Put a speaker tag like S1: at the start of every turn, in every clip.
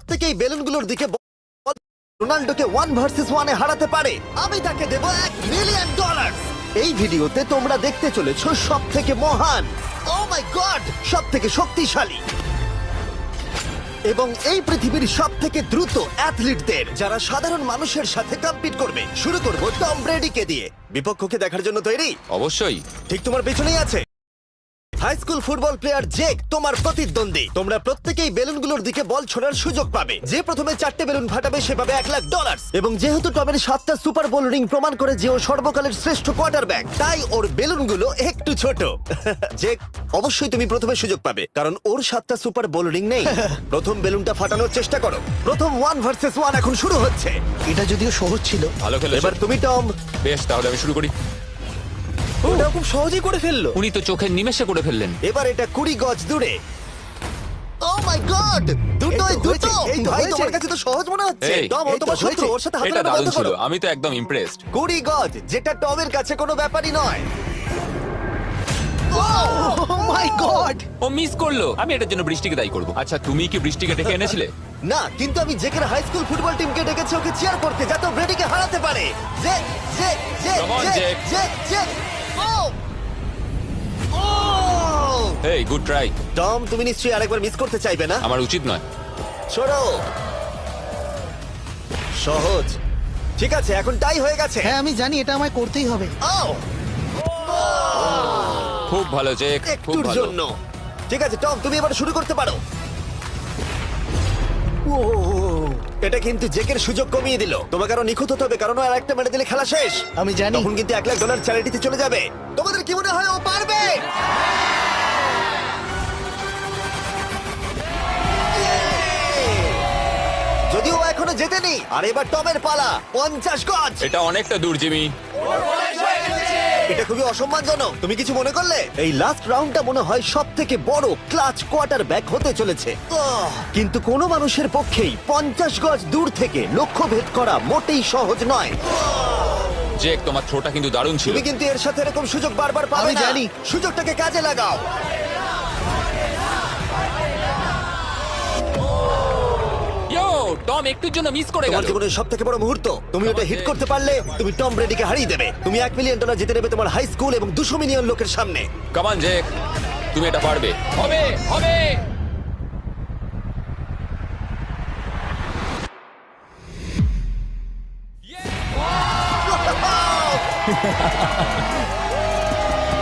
S1: প্রত্যেকেই বেলুনগুলোর দিকে রোনাল্ডোকে 1 ভার্সেস 1 এ হারাতে পারে, আমি তাকে দেব $1 মিলিয়ন। এই ভিডিওতে তোমরা দেখতে চলেছো সব থেকে মহান, ও মাই গড, সব থেকে শক্তিশালী এবং এই পৃথিবীর সব থেকে দ্রুত অ্যাথলিটদের, যারা সাধারণ মানুষের সাথে কম্পিট করবে। শুরু করব টম ব্রেডিকে দিয়ে। বিপক্ষকে দেখার জন্য তৈরি?
S2: অবশ্যই।
S1: ঠিক তোমার পেছনেই আছে high school football player Jake, তোমার প্রতিদ্বন্দ্বী। তোমরা প্রত্যেকেই বেলুনগুলোর দিকে বল ছোড়ার সুযোগ পাবে। যে প্রথমে 4টে বেলুন ফাটাবে সে পাবে $1,00,000। এবং যেহেতু টমের 7টা সুপার বোল রিং প্রমাণ করে যে ও সর্বকালের শ্রেষ্ঠ কোয়ার্টারব্যাক, তাই ওর বেলুনগুলো একটু ছোট। জেক, অবশ্যই তুমি প্রথমে সুযোগ পাবে, কারণ ওর 7টা সুপার বোল রিং নেই। প্রথম বেলুনটা ফাটানোর চেষ্টা করো। প্রথম 1 ভার্সেস 1 এখন শুরু হচ্ছে।
S3: এটা যদিও সহজ ছিল।
S2: ভালো খেলেছো।
S1: এবার তুমি টম।
S2: বেশ, তাহলে আমি শুরু করি।
S3: ওটা খুব সহজেই করে ফেললো।
S2: উনি তো চোখের নিমেষে করে ফেললেন।
S1: এবার এটা 20 গজ দূরে। ও মাই গড, দুটোই
S3: এই তো
S1: দুটো।
S3: হয়েছে, এই তো
S1: ভাই,
S3: হয়েছে।
S1: তোমার কাছে তো সহজ মনে হচ্ছে।
S2: এই,
S1: টম, ও
S3: এই তো
S1: তোমার শত্রু,
S3: হয়েছে।
S1: ওর সাথে হাত
S2: এটা
S1: মেলানো
S2: দারুণ
S1: বন্ধ
S2: ছিল,
S1: করো।
S2: আমি তো একদম ইমপ্রেসড।
S1: 20 গজ, যেটা টমের কাছে কোনো ব্যাপারই নয়।
S3: ও মাই গড!
S2: ও মিস করলো। আমি এটার জন্য বৃষ্টিকে দায়ী করব। আচ্ছা, তুমি কি বৃষ্টিকে ডেকে এনেছিলে?
S1: না, কিন্তু আমি জেকের হাই স্কুল ফুটবল টিমকে ডেকেছি ওকে চিয়ার করতে, যাতে ও ব্রেডিকে হারাতে পারে। Jay Jay Jay
S2: Come on,
S1: Jay
S2: Jake.
S1: Jay Jay. ও ও
S2: এই, গুড ট্রাই।
S1: টম, তুমি নিশ্চয়ই আরেকবার মিস করতে চাইবে না?
S2: আমার উচিত নয়।
S1: ছোড়ো। সহজ। ঠিক আছে, এখন টাই হয়ে গেছে।
S3: হ্যাঁ, আমি জানি এটা আমায় করতেই হবে।
S1: ও
S2: খুব ভালো জেক, খুব
S1: একটুর
S2: ভালো।
S1: জন্য। ঠিক আছে টম, তুমি এবার শুরু করতে পারো। ও, এটা কিন্তু জেকের সুযোগ কমিয়ে দিল। তোমাকে আরো নিখুঁত হতে হবে, কারণ ও আর একটা মেরে দিলে খেলা শেষ।
S3: আমি জানি।
S1: তখন কিন্তু $1,00,000 চ্যারিটিতে চলে যাবে। তোমাদের কি মনে হয় ও পারবে? যদিও ও এখনো জেতেনি। আর এবার টমের পালা। 50 গজ।
S2: এটা অনেকটা দূর, জিমি।
S1: এটা খুবই অসম্মানজনক। তুমি কিছু মনে করলে? এই লাস্ট রাউন্ডটা মনে হয় সব থেকে বড় ক্লাচ কোয়ার্টারব্যাক হতে চলেছে। কিন্তু কোনো মানুষের পক্ষেই 50 গজ দূর থেকে লক্ষ্য ভেদ করা মোটেই সহজ নয়।
S2: জেক, তোমার থ্রোটা কিন্তু দারুণ ছিল।
S1: তুমি কিন্তু এর সাথে এরকম সুযোগ বারবার পাবে
S3: আমি
S1: না।
S3: জানি।
S1: সুযোগটাকে কাজে লাগাও।
S2: ইয়ো, টম একটুর জন্য মিস করে
S1: তোমার
S2: গেল।
S1: জীবনের সব থেকে বড় মুহূর্ত। তুমি ওটা হিট করতে পারলে তুমি টম ব্রেডিকে হারিয়ে দেবে। তুমি $1,000,000 জিতে নেবে তোমার হাই স্কুল এবং 200 মিলিয়ন লোকের সামনে।
S2: কাম অন জেক, তুমি এটা পারবে। হবে, হবে।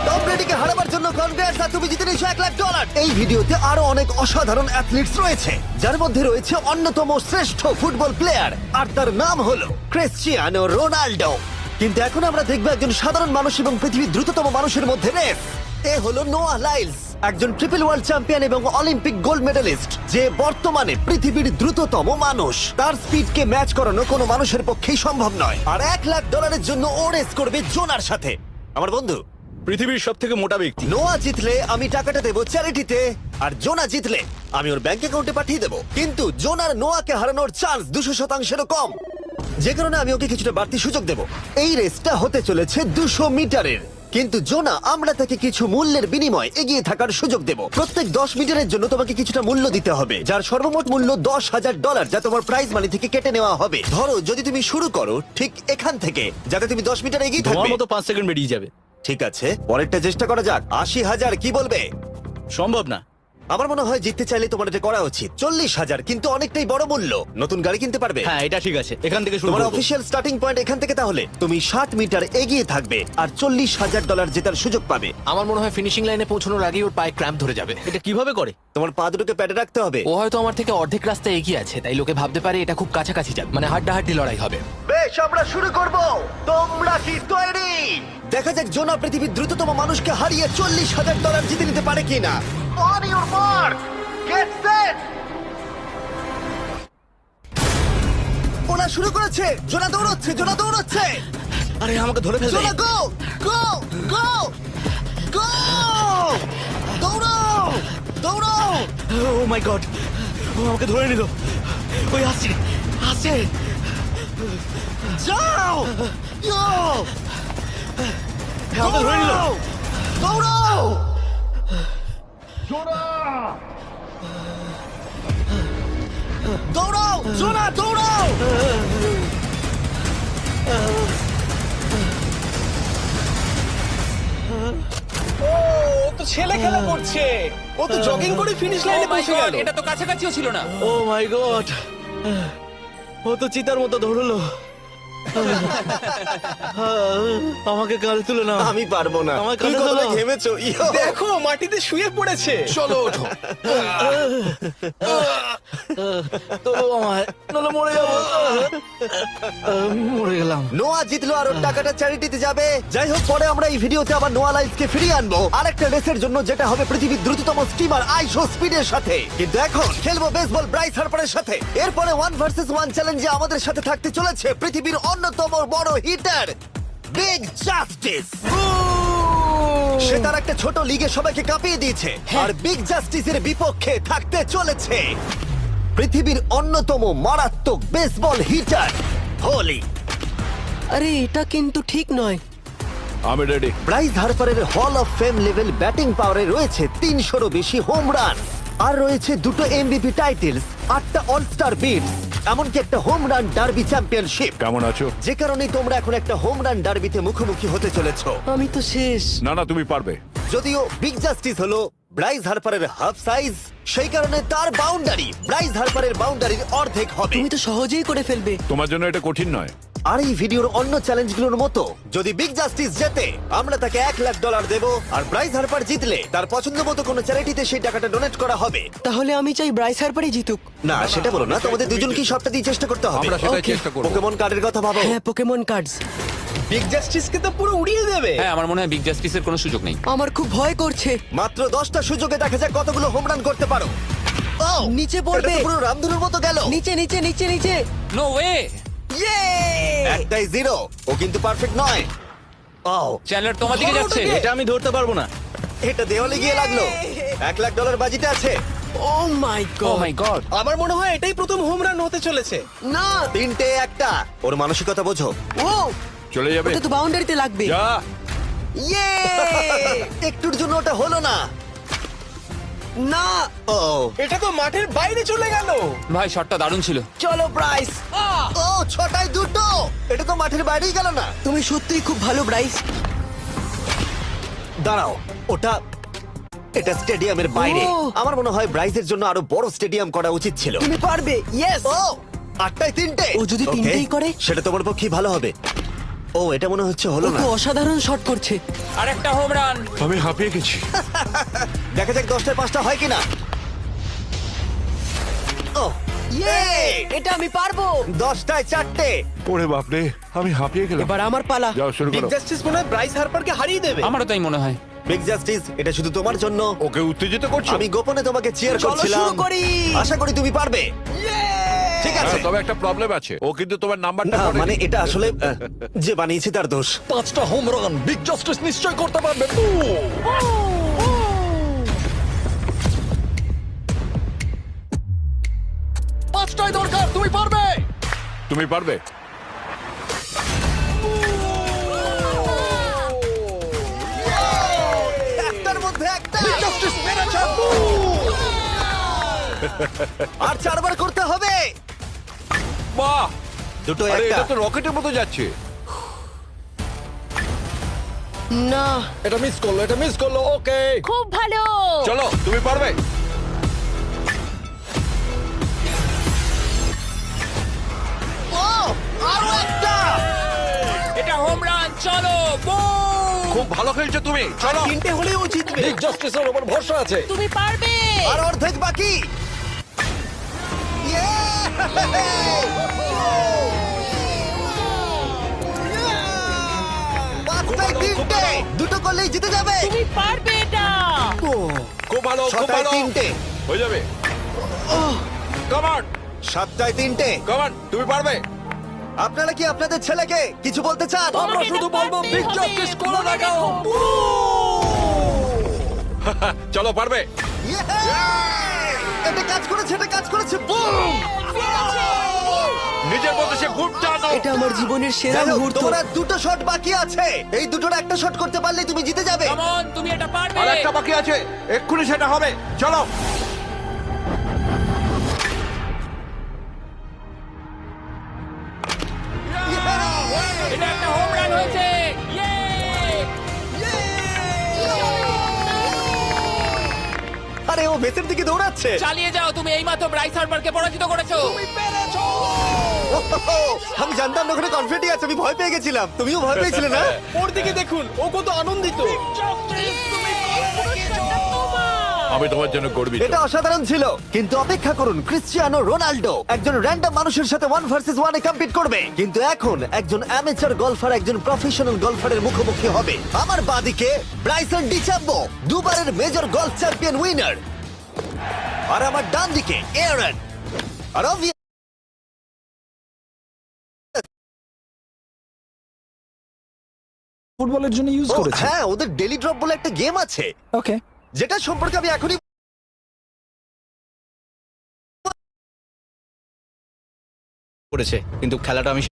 S1: টম ব্রেডিকে হারাবার জন্য কনগ্রেটস, আর তুমি জিতে নিয়েছো $1,00,000। এই ভিডিওতে আরো অনেক অসাধারণ অ্যাথলিটস রয়েছে, যার মধ্যে রয়েছে অন্যতম শ্রেষ্ঠ ফুটবল প্লেয়ার, আর তার নাম হলো ক্রিশ্চিয়ানো রোনাল্ডো। কিন্তু এখন আমরা দেখবো একজন সাধারণ মানুষ এবং পৃথিবীর দ্রুততম মানুষের মধ্যে রেস। এ হলো নোয়া লাইলস, একজন ট্রিপল ওয়ার্ল্ড চ্যাম্পিয়ন এবং অলিম্পিক গোল্ড মেডালিস্ট, যে বর্তমানে পৃথিবীর দ্রুততম মানুষ। তার স্পিডকে ম্যাচ করানো কোনো মানুষের পক্ষেই সম্ভব নয়। আর $1,00,000 জন্য ও রেস করবে জোনার সাথে, আমার বন্ধু।
S4: পৃথিবীর সব থেকে মোটা ব্যক্তি।
S1: নোয়া জিতলে আমি টাকাটা দেবো চ্যারিটিতে, আর জোনা জিতলে আমি ওর ব্যাংক অ্যাকাউন্টে পাঠিয়ে দেবো। কিন্তু জোনার নোয়াকে হারানোর চান্স 200%-এরও কম, যে কারণে আমি ওকে কিছুটা বাড়তি সুযোগ দেবো। এই রেসটা হতে চলেছে 200 মিটারের, কিন্তু জোনা, আমরা তাকে কিছু মূল্যের বিনিময়ে এগিয়ে থাকার সুযোগ দেব। প্রত্যেক 10 মিটারের জন্য তোমাকে কিছুটা মূল্য দিতে হবে, যার সর্বমোট মূল্য $10,000, যা তোমার প্রাইজ মানি থেকে কেটে নেওয়া হবে। ধরো যদি তুমি শুরু করো ঠিক এখান থেকে, যাতে তুমি 10 মিটার এগিয়ে
S4: তোমার
S1: থাকবে।
S4: মতো 5 সেকেন্ড বেরিয়ে যাবে।
S1: ঠিক আছে, পরেরটা চেষ্টা করা যাক। 80,000, কি বলবে?
S4: সম্ভব না।
S1: আমার মনে হয় জিততে চাইলে তোমার এটা করা উচিত। 40,000 কিন্তু অনেকটাই বড় মূল্য। নতুন গাড়ি কিনতে পারবে।
S4: হ্যাঁ, এটা ঠিক আছে, এখান থেকে শুরু
S1: তোমার
S4: করব।
S1: অফিসিয়াল স্টার্টিং পয়েন্ট এখান থেকে। তাহলে তুমি 60 মিটার এগিয়ে থাকবে আর $40,000 জেতার সুযোগ পাবে।
S5: আমার মনে হয় ফিনিশিং লাইনে পৌঁছানোর আগেই ওর পায়ে ক্র্যাম্প ধরে যাবে।
S4: এটা কিভাবে করে?
S1: তোমার পা দুটোকে প্যাডে রাখতে হবে।
S5: ও হয়তো আমার থেকে অর্ধেক রাস্তা এগিয়ে আছে, তাই লোকে ভাবতে পারে এটা খুব কাছাকাছি যাবে, মানে হাড্ডাহাড্ডি লড়াই হবে।
S1: বেশ, আমরা শুরু করব। তোমরা কি তৈরি? দেখা যাক জোনা পৃথিবীর দ্রুততম মানুষকে হারিয়ে $40,000 জিতে নিতে পারে কিনা। On your mark, get set. ওরা শুরু করেছে। জোনা দৌড়চ্ছে, জোনা দৌড়চ্ছে।
S4: আরে, আমাকে ধরে ফেলবে।
S1: জোনা গো গো গো গো! দৌড়াও দৌড়াও!
S4: ও মাই গড, ও আমাকে ধরে নিল। ওই আসছে, আসছে।
S1: যাও! ইয়ো!
S4: আমাকে ধরে নিল।
S1: দৌড়াও! দৌড়াও জোনা দৌড়াও।
S3: ও তো ছেলে খেলা করছে, ও তো জগিং করে ফিনিশ
S2: Oh
S3: লাইনে
S2: my
S3: পৌঁছে
S2: God,
S3: গেল।
S2: এটা তো কাছাকাছিও ছিল না।
S4: ও মাই গড, ও তো চিতার মতো ধরলো। আমাকে কাঁধে তুলে নাও।
S1: আমি পারবো না,
S4: আমার
S1: তুমি
S4: কাঁধে
S1: কতটা
S4: তোলো।
S1: ঘেমেছো। ইয়ো।
S3: দেখো মাটিতে শুয়ে পড়েছে।
S2: চলো ওঠো।
S4: তো আমায় নলে মরে যাবো। মরে গেলাম।
S1: নোয়া জিতলো আর ওর টাকাটা চ্যারিটিতে যাবে। যাই হোক, পরে আমরা এই ভিডিওতে আবার নোয়া লাইফকে ফিরিয়ে আনবো আরেকটা রেসের জন্য, যেটা হবে পৃথিবীর দ্রুততম স্টিমার আইশো স্পিডের সাথে। কিন্তু এখন খেলবো বেসবল ব্রাইস হার্পারের সাথে। এরপরে 1 ভার্সেস 1 চ্যালেঞ্জে আমাদের সাথে থাকতে চলেছে পৃথিবীর অন্যতম বড় হিটার বিগ জাস্টিস। সে তার একটা ছোট লিগে সবাইকে কাঁপিয়ে দিয়েছে, আর বিগ জাস্টিসের বিপক্ষে থাকতে চলেছে পৃথিবীর অন্যতম মারাত্মক বেসবল হিটার হোলি।
S6: আরে এটা কিন্তু ঠিক নয়।
S2: আমি ready.
S1: Bryce হার্পারের hall of fame level batting পাওয়ারে রয়েছে 300-রও বেশি হোম রান, আর রয়েছে 2টো এমভিপি টাইটেলস, 8টা অলস্টার বিটস, এমনকি একটা হোম রান ডার্বি চ্যাম্পিয়নশিপ।
S7: কেমন আছো?
S1: যে কারণে তোমরা এখন একটা হোম রান ডার্বিতে মুখোমুখি হতে চলেছো।
S6: আমি তো শেষ।
S7: না না, তুমি পারবে।
S1: যদিও বিগ জাস্টিস হলো ব্রাইস হার্পারের হাফ সাইজ, সেই কারণে তার বাউন্ডারি ব্রাইস হার্পারের বাউন্ডারির অর্ধেক হবে।
S6: তুমি তো সহজেই করে ফেলবে।
S7: তোমার জন্য এটা কঠিন নয়।
S1: আর এই ভিডিওর অন্য চ্যালেঞ্জগুলোর মতো, যদি বিগ জাস্টিস জেতে আমরা তাকে $1,00,000 দেব, আর ব্রাইস হার্পার জিতলে তার পছন্দ মতো কোনো চ্যারিটিতে সেই টাকাটা ডোনেট করা হবে।
S6: তাহলে আমি চাই ব্রাইস হার্পারই জিতুক।
S1: না, সেটা বলো না, তোমাদের দুজনকেই সবটা দিয়ে চেষ্টা করতে হবে।
S2: আমরা সেটাই
S6: Okay.
S2: চেষ্টা করব।
S1: পোকেমন কার্ডের কথা ভাবো।
S6: হ্যাঁ, পোকেমন কার্ডস।
S3: বিগ জাস্টিসকে তো পুরো উড়িয়ে দেবে।
S2: হ্যাঁ, আমার মনে হয় বিগ জাস্টিসের কোনো সুযোগ নেই।
S6: আমার খুব ভয় করছে।
S1: মাত্র 10টা সুযোগে দেখা যাক কতগুলো হোম রান করতে পারো। ও,
S6: নিচে পড়বে।
S1: এটা তো পুরো রামধনুর মতো গেল।
S6: নিচে নিচে নিচে নিচে।
S2: No way.
S6: ইয়ে!
S1: একটাই জিরো, ও কিন্তু পারফেক্ট নয়। ও,
S2: চ্যানেলার তোমার দিকে যাচ্ছে।
S4: এটা আমি ধরতে পারবো না।
S1: এটা দেওয়ালে গিয়ে লাগলো। $1,00,000 বাজিতে আছে।
S6: ও মাই
S2: ও
S6: গড।
S2: মাই গড।
S3: আমার মনে হয় এটাই প্রথম হোম রান হতে চলেছে।
S6: না।
S1: 3টে একটা। ওর মানসিকতা বোঝো।
S6: ও,
S7: চলে যাবে।
S6: ওটা তো বাউন্ডারিতে লাগবে।
S7: যা।
S6: ইয়ে!
S1: একটুর জন্য ওটা হলো না।
S6: না।
S1: ও,
S3: এটা তো মাঠের বাইরে চলে গেল।
S2: ভাই শটটা দারুণ ছিল।
S6: চলো ব্রাইস।
S1: ও, 6টায় 2টো। এটা তো মাঠের বাইরেই গেল না।
S6: তুমি সত্যিই খুব ভালো ব্রাইস।
S1: দাঁড়াও, এটা স্টেডিয়ামের বাইরে।
S6: ও।
S1: আমার মনে হয় ব্রাইজের জন্য আরো বড় স্টেডিয়াম করা উচিত ছিল।
S6: তুমি পারবে। ইয়েস।
S1: ও, 8টায় 3টে।
S6: ও যদি
S1: Okay,
S6: তিনটেই করে?
S1: সেটা তোমার পক্ষে ভালো হবে। ও, এটা মনে হচ্ছে
S6: ও
S1: হলো না।
S6: তো অসাধারণ শট করছে।
S2: আর একটা হোম রান।
S7: আমি হাঁপিয়ে গেছি।
S1: দেখা যাক 10টায় 5টা হয় কিনা। ও,
S6: ইয়ে! এটা আমি পারবো।
S1: 10টায় 4টে।
S7: ওরে বাপরে, আমি হাঁপিয়ে গেলাম।
S6: এবার আমার পালা।
S7: যাও শুরু
S3: বিগ
S7: করো।
S3: জাস্টিস মনে হয় ব্রাইস হার্পারকে হারিয়ে দেবে।
S2: আমারও তাই মনে হয়।
S1: বিগ জাস্টিস, এটা শুধু তোমার জন্য।
S7: ওকে উত্তেজিত করছো?
S1: আমি গোপনে তোমাকে চিয়ার
S6: চলো
S1: করছিলাম।
S6: শুরু করি।
S1: আশা করি তুমি পারবে। ঠিক আছে।
S7: হ্যাঁ, তবে একটা প্রবলেম আছে, ও কিন্তু তোমার নাম্বারটা
S1: না,
S7: পড়েনি।
S1: মানে এটা আসলে যে বানিয়েছে তার দোষ।
S4: 5টা হোম রান বিগ জাস্টিস নিশ্চয় করতে পারবে। পাঁচটাই দরকার, তুমি পারবে।
S7: তুমি পারবে।
S1: একটার মধ্যে একটা। আর 4বার করতে হবে।
S7: বাহ,
S1: দুটো
S7: আরে
S1: একটা।
S7: এটা তো রকেটের মতো যাচ্ছে।
S6: না।
S4: এটা মিস করলো, এটা মিস করলো। ওকে,
S8: খুব ভালো।
S7: চলো, তুমি পারবে।
S1: ও, আরো একটা।
S2: এটা হোম রান। চলো boom!
S7: খুব ভালো খেলছো তুমি। চলো।
S3: 3টে হলেও ও জিতবে।
S4: বিগ জাস্টিসের উপর ভরসা আছে।
S8: তুমি পারবে।
S1: আর অর্ধেক বাকি। Yeah! 5টায় 3টে। দুটো করলেই জিতে যাবে।
S8: তুমি পারবে এটা।
S7: খুব ভালো, খুব
S1: 6টায়
S7: ভালো।
S1: 3টে।
S7: হয়ে যাবে। কাম অন,
S1: 7টায় 3টে।
S7: কাম অন, তুমি পারবে।
S1: আপনারা কি আপনাদের ছেলেকে কিছু বলতে চান?
S8: আমরা শুধু বলবো বিগ জাস্টিস করে দেখাও।
S7: চলো, পারবে।
S1: Yeah! এটা কাজ করেছে, এটা কাজ করেছে। বুম!
S7: নিজের মধ্যে সে খুব টানো।
S6: এটা আমার জীবনের সেরা
S1: যাই হোক,
S6: মুহূর্ত।
S1: তোমার আর 2টো শট বাকি আছে। এই দুটোর একটা শট করতে পারলে তুমি জিতে যাবে।
S2: Come on, তুমি এটা পারবে।
S7: আর একটা বাকি আছে, এক্ষুনি সেটা হবে। চলো।
S1: বেসের দিকে দৌড়াচ্ছে।
S2: চালিয়ে যাও, তুমি এইমাত্র ব্রাইস হার্বারকে পরাজিত করেছো।
S1: আমি জানতাম না ওখানে কনফিডেন্ট আছে, আমি ভয় পেয়ে গেছিলাম। তুমিও ভয় পেয়েছিলে না?
S3: ওর দিকে দেখুন, ও কত আনন্দিত।
S7: আমি তোমার জন্য গর্বিত।
S1: এটা অসাধারণ ছিল, কিন্তু অপেক্ষা করুন, ক্রিশ্চিয়ানো রোনাল্ডো একজন র্যান্ডম মানুষের সাথে 1 ভার্সেস 1 এ কম্পিট করবে, কিন্তু এখন একজন অ্যামেচার গলফার একজন প্রফেশনাল গলফারের মুখোমুখি হবে। আমার বাদিকে ব্রাইসন ডিচাম্বো, দুবারের মেজর গলফ চ্যাম্পিয়ন উইনার, আর আমার ডান দিকে এয়ারন, আর
S9: ফুটবলের জন্য ইউজ করেছে।
S1: হ্যাঁ, ওদের ডেলি ড্রপ বলে একটা গেম আছে,
S9: ওকে,
S1: যেটা সম্পর্কে আমি এখনই
S4: করেছে, কিন্তু খেলাটা আমি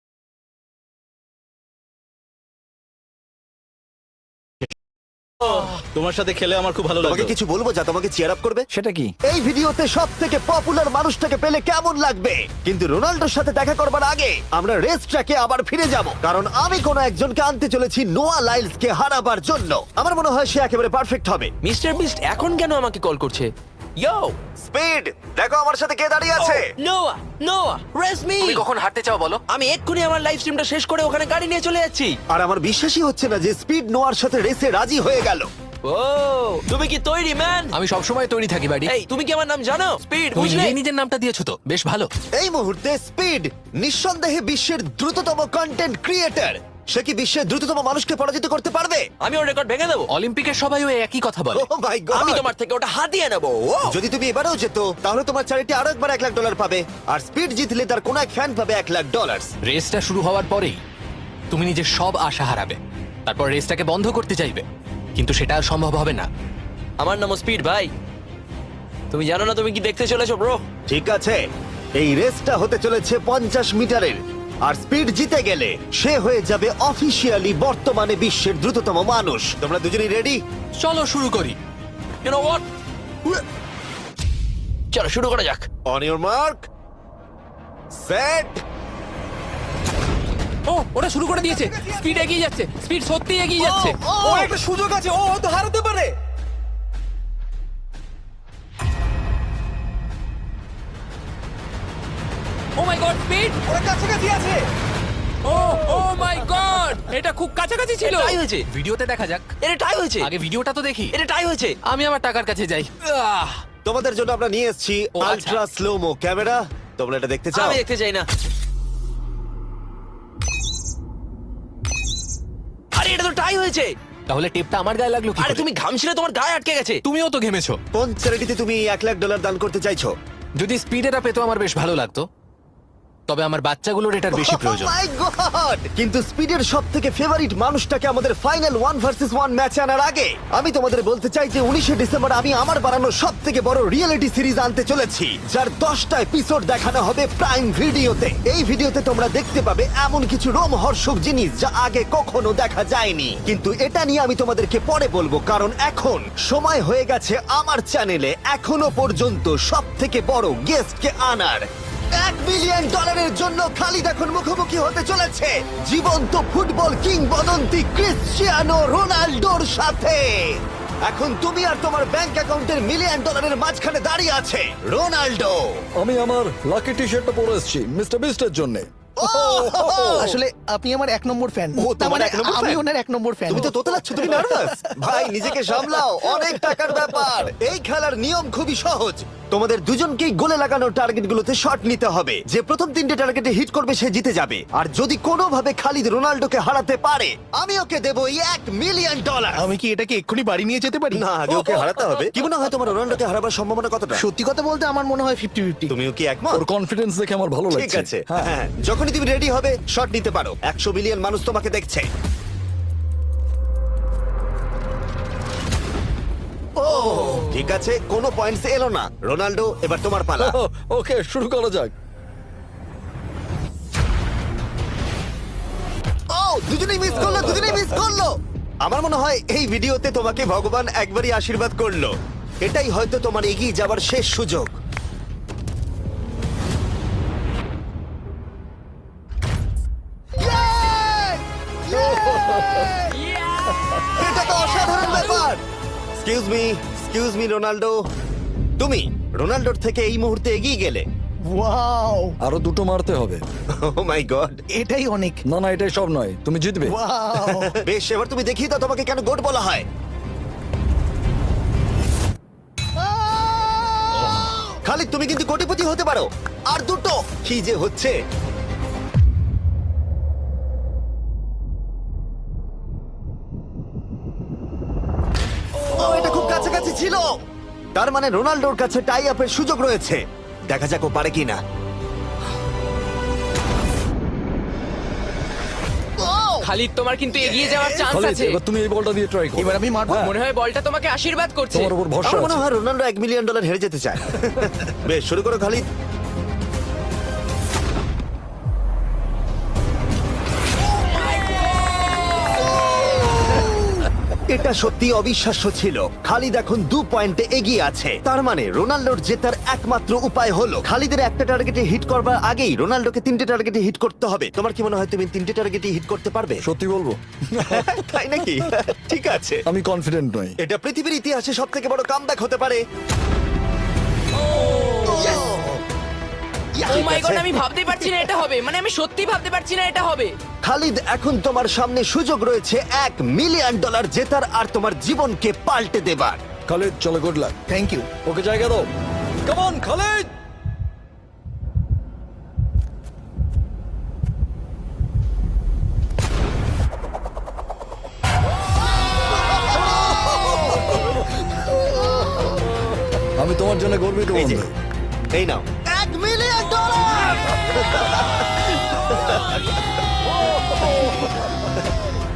S4: তোমার সাথে খেলে আমার খুব ভালো
S1: তোমাকে
S4: লাগলো।
S1: কিছু বলবো যা তোমাকে চিয়ার আপ করবে।
S9: সেটা কি?
S1: এই ভিডিওতে সব থেকে পপুলার মানুষটাকে পেলে কেমন লাগবে, কিন্তু রোনাল্ডোর সাথে দেখা করবার আগে আমরা রেস ট্র্যাকে আবার ফিরে যাব, কারণ আমি কোনো একজনকে আনতে চলেছি নোয়া লাইলসকে হারাবার জন্য। আমার মনে হয় সে একেবারে পারফেক্ট হবে।
S5: মিস্টার বিস্ট এখন কেন আমাকে কল করছে? ইয়ো,
S1: স্পিড, দেখো আমার সাথে কে দাঁড়িয়ে আছে।
S5: নোয়া, নোয়া, রেস মি। তুমি কখন হাঁটতে চাও বলো? আমি এক্ষুনি আমার লাইভ স্ট্রিমটা শেষ করে ওখানে গাড়ি নিয়ে চলে যাচ্ছি।
S1: আর আমার বিশ্বাসই হচ্ছে না যে স্পিড নোয়ার সাথে রেসে রাজি হয়ে গেল।
S5: ও, তুমি কি তৈরি ম্যান? আমি সব সময় তৈরি থাকি বাড়ি। এই, তুমি কি আমার নাম জানো? স্পিড,
S2: তুমি
S5: বুঝলে?
S2: নিজের নামটা দিয়েছো তো, বেশ ভালো।
S1: এই মুহূর্তে স্পিড নিঃসন্দেহে বিশ্বের দ্রুততম কন্টেন্ট ক্রিয়েটর। সে কি বিশ্বের দ্রুততম মানুষকে পরাজিত করতে পারবে?
S5: আমি ওর রেকর্ড ভেঙে দেবো। অলিম্পিকের সবাই ওই একই কথা বলে।
S1: Oh my God!
S5: আমি তোমার থেকে ওটা হাতিয়ে নেবো।
S1: যদি তুমি এবারেও যেত, তাহলে তোমার চ্যারিটি আরো একবার $1,00,000 পাবে, আর স্পিড জিতলে তার কোন এক ফ্যান পাবে $1,00,000।
S2: রেসটা শুরু হওয়ার পরেই তুমি নিজের সব আশা হারাবে, তারপর রেসটাকে বন্ধ করতে চাইবে, কিন্তু সেটা আর সম্ভব হবে না।
S5: আমার নাম স্পিড ভাই। তুমি জানো না তুমি কি দেখতে চলেছো ব্রো?
S1: ঠিক আছে, এই রেসটা হতে চলেছে 50 মিটারের, আর স্পিড জিতে গেলে সে হয়ে যাবে অফিসিয়ালি বর্তমানে বিশ্বের দ্রুততম মানুষ। তোমরা দুজনেই রেডি?
S2: চলো শুরু করি।
S5: You know what? চলো শুরু করা যাক।
S1: On your mark, set.
S2: ও, ওরা শুরু করে দিয়েছে। স্পিড এগিয়ে যাচ্ছে, স্পিড সত্যি এগিয়ে যাচ্ছে।
S3: ও একটা সুযোগ আছে, ও হয়তো হারাতে পারে।
S2: ও মাই গড, স্পিড!
S3: ওরা কাছাকাছি আছে।
S2: ও, ও মাই গড, এটা খুব কাছাকাছি ছিল।
S5: টাই হয়েছে।
S2: ভিডিওতে দেখা যাক।
S5: এটা টাই হয়েছে।
S2: আগে ভিডিওটা তো দেখি।
S5: এটা টাই হয়েছে।
S2: আমি আমার টাকার কাছে যাই।
S1: তোমাদের জন্য আমরা নিয়ে এসেছি
S2: ও, আচ্ছা।
S1: Ultra slomo camera. তোমরা এটা দেখতে চাও?
S5: আমি দেখতে চাই না। আরে এটা তো টাই হয়েছে।
S2: তাহলে টেপটা আমার গায়ে লাগলো কি
S5: আরে
S2: করে?
S5: তুমি ঘামছিলে, তোমার গায়ে আটকে গেছে।
S2: তুমিও তো ঘেমেছো।
S1: কোন চ্যারিটিতে তুমি $1,00,000 দান করতে চাইছো?
S2: যদি স্পিড এটা পেতো আমার বেশ ভালো লাগতো, তবে আমার বাচ্চাগুলোর এটার বেশি প্রয়োজন।
S1: Oh my God! কিন্তু স্পিডের সবথেকে ফেভারিট মানুষটাকে আমাদের ফাইনাল 1 ভার্সেস 1 ম্যাচে আনার আগে আমি তোমাদের বলতে চাই যে 19শে ডিসেম্বর আমি আমার বানানো সবথেকে বড় রিয়েলিটি সিরিজ আনতে চলেছি, যার 10টা এপিসোড দেখানো হবে প্রাইম ভিডিওতে। এই ভিডিওতে তোমরা দেখতে পাবে এমন কিছু রোমহর্ষক জিনিস যা আগে কখনো দেখা যায়নি, কিন্তু এটা নিয়ে আমি তোমাদেরকে পরে বলবো, কারণ এখন সময় হয়ে গেছে আমার চ্যানেলে এখনো পর্যন্ত সবথেকে বড় গেস্টকে আনার। $1 বিলিয়ন জন্য খালিদ এখন মুখোমুখি হতে চলেছে জীবন্ত ফুটবল কিংবদন্তি ক্রিশ্চিয়ানো রোনাল্ডোর সাথে। এখন তুমি আর তোমার ব্যাংক অ্যাকাউন্টের $1 মিলিয়ন মাঝখানে দাঁড়িয়ে আছে রোনাল্ডো।
S9: আমি আমার লাকি টি শার্টটা পরে এসেছি মিস্টার বিস্টের জন্য।
S6: আসলে আপনি আমার 1 নম্বর ফ্যান।
S1: ও, তোমার এক নম্বর
S6: আমি
S1: fan?
S6: ওনার 1 নম্বর ফ্যান।
S1: তুমি তো তোতলাচ্ছ, তুমি নার্ভাস? ভাই নিজেকে সামলাও, অনেক টাকার ব্যাপার। এই খেলার নিয়ম খুবই সহজ, তোমাদের দুজনকেই গোলে লাগানো টার্গেটগুলোতে শট নিতে হবে। যে প্রথম 3টে টার্গেটে হিট করবে সে জিতে যাবে, আর যদি কোনোভাবে খালিদ রোনাল্ডোকে হারাতে পারে আমি ওকে দেবো $1 মিলিয়ন।
S4: আমি কি এটাকে এক্ষুনি বাড়ি নিয়ে যেতে পারি?
S1: না, আগে ওকে হারাতে হবে। কি মনে হয় তোমার রোনাল্ডোকে হারাবার সম্ভাবনা কতটা?
S6: সত্যি কথা বলতে আমার মনে হয় 50-50।
S1: তুমিও কি একমত?
S9: ওর কনফিডেন্স দেখে আমার ভালো লাগছে।
S1: ঠিক আছে, হ্যাঁ, যখনই তুমি রেডি হবে শট নিতে পারো। 100 মিলিয়ন মানুষ তোমাকে দেখছে। ও ঠিক আছে, কোনো পয়েন্টস এলো না। রোনাল্ডো, এবার তোমার পালা।
S9: ওকে, শুরু করা যাক।
S1: ও, দুজনেই মিস করলো, দুজনেই মিস করলো। আমার মনে হয় এই ভিডিওতে তোমাকে ভগবান একবারই আশীর্বাদ করলো। এটাই হয়তো তোমার এগিয়ে যাবার শেষ সুযোগ। এটা তো অসাধারণ ব্যাপার। এক্সকিউজ মি রোনাল্ডো, তুমি রোনাল্ডোর থেকে এই মুহূর্তে এগিয়ে গেলে।
S6: ওয়াও,
S9: আরো দুটো মারতে হবে।
S1: ও মাই গড।
S6: এটাই অনেক।
S9: না না, এটাই সব নয়, তুমি জিতবে।
S6: ওয়াও,
S1: বেশ, এবার তুমি দেখিয়ে দাও তোমাকে কেন গোট বলা হয়। খালিদ, তুমি কিন্তু কোটিপতি হতে পারো। আর দুটো। কি যে হচ্ছে। ও, এটা খুব কাছাকাছি ছিল। তার মানে রোনাল্ডোর কাছে টাই আপের সুযোগ রয়েছে। দেখা যাক ও পারে কিনা।
S5: খালিদ, তোমার কিন্তু এগিয়ে যাওয়ার চান্স
S9: খালিদ,
S5: আছে।
S9: এবার তুমি এই বলটা দিয়ে ট্রাই করো।
S6: এবার আমি মারবো।
S9: হ্যাঁ,
S5: মনে হয় বলটা তোমাকে আশীর্বাদ করছে।
S9: তোমার উপর ভরসা
S1: আমার মনে
S9: আছে।
S1: হয় রোনাল্ডো $1 মিলিয়ন হেরে যেতে চায়। বেশ, শুরু করো খালিদ। এটা সত্যি অবিশ্বাস্য ছিল। খালিদ এখন 2 পয়েন্টে এগিয়ে আছে। তার মানে রোনাল্ডোর জেতার একমাত্র উপায় হলো খালিদের একটা টার্গেটে হিট করবার আগেই রোনাল্ডোকে 3টে টার্গেটে হিট করতে হবে। তোমার কি মনে হয় তুমি 3টে টার্গেটে হিট করতে পারবে?
S9: সত্যি বলবো,
S1: তাই নাকি? ঠিক আছে।
S9: আমি কনফিডেন্ট নই।
S1: এটা পৃথিবীর ইতিহাসে সবথেকে বড় কামব্যাক হতে পারে।
S5: ও মাই গড, আমি ভাবতেই পারছি না এটা হবে। মানে আমি সত্যি ভাবতে পারছি না এটা হবে।
S1: খালিদ, এখন তোমার সামনে সুযোগ রয়েছে $1 মিলিয়ন জেতার আর তোমার জীবনকে পাল্টে দেবার।
S9: খালিদ, চলো, গুড লাক।
S6: Thank you.
S9: ওকে জায়গা দাও। Come on Khalid. আমি তোমার জন্য গর্বিত
S1: এই যে,
S9: বন্ধু।
S1: এই নাও $1 মিলিয়ন।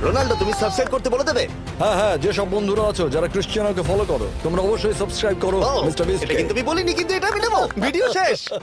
S1: রোনাল্ডো, তুমি সাবস্ক্রাইব করতে বলে দেবে?
S9: হ্যাঁ হ্যাঁ, যেসব বন্ধুরা আছো যারা ক্রিশ্চিয়ানোকে ফলো করো, তোমরা অবশ্যই সাবস্ক্রাইব করো
S1: ও,
S9: মিস্টার বিস্ট।
S1: এটা কিন্তু আমি বলিনি, কিন্তু এটা আমি নেবো। ভিডিও শেষ।